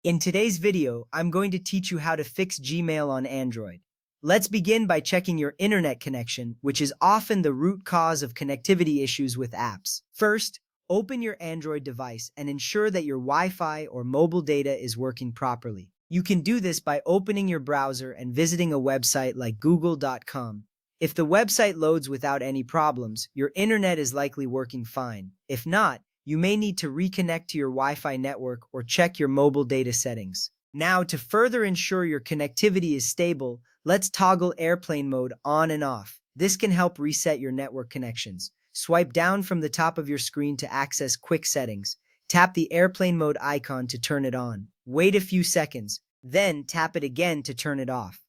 In today's video, I'm going to teach you how to fix Gmail on Android. Let's begin by checking your internet connection, which is often the root cause of connectivity issues with apps. First, open your Android device and ensure that your Wi-Fi or mobile data is working properly. You can do this by opening your browser and visiting a website like google.com. If the website loads without any problems, your internet is likely working fine. If not, you may need to reconnect to your Wi-Fi network or check your mobile data settings. Now, to further ensure your connectivity is stable, let's toggle airplane mode on and off. This can help reset your network connections. Swipe down from the top of your screen to access quick settings. Tap the airplane mode icon to turn it on. Wait a few seconds, then tap it again to turn it off.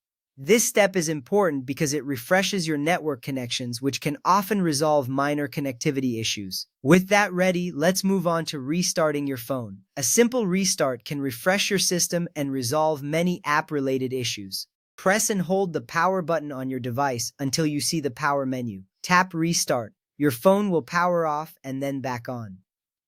This step is important because it refreshes your network connections, which can often resolve minor connectivity issues. With that ready, let's move on to restarting your phone. A simple restart can refresh your system and resolve many app-related issues. Press and hold the power button on your device until you see the power menu. Tap Restart. Your phone will power off and then back on.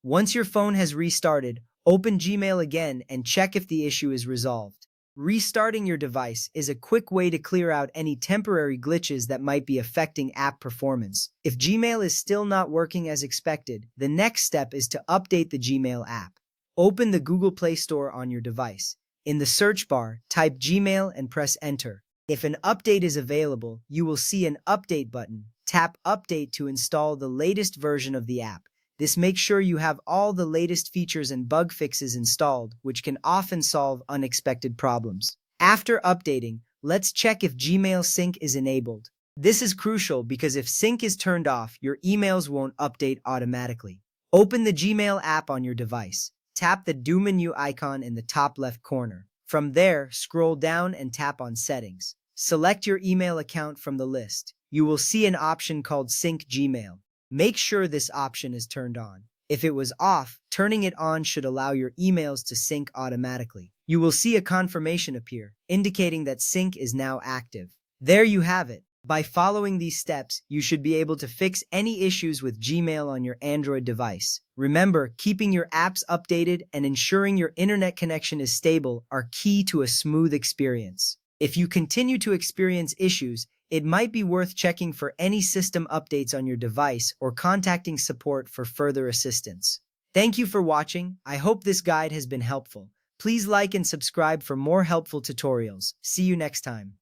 Once your phone has restarted, open Gmail again and check if the issue is resolved. Restarting your device is a quick way to clear out any temporary glitches that might be affecting app performance. If Gmail is still not working as expected, the next step is to update the Gmail app. Open the Google Play Store on your device. In the search bar, type Gmail and press Enter. If an update is available, you will see an Update button. Tap Update to install the latest version of the app. This makes sure you have all the latest features and bug fixes installed, which can often solve unexpected problems. After updating, let's check if Gmail Sync is enabled. This is crucial because if Sync is turned off, your emails won't update automatically. Open the Gmail app on your device. Tap the Do menu icon in the top left corner. From there, scroll down and tap on Settings. Select your email account from the list. You will see an option called Sync Gmail. Make sure this option is turned on. If it was off, turning it on should allow your emails to sync automatically. You will see a confirmation appear, indicating that sync is now active. There you have it. By following these steps, you should be able to fix any issues with Gmail on your Android device. Remember, keeping your apps updated and ensuring your internet connection is stable are key to a smooth experience. If you continue to experience issues, it might be worth checking for any system updates on your device or contacting support for further assistance. Thank you for watching. I hope this guide has been helpful. Please like and subscribe for more helpful tutorials. See you next time.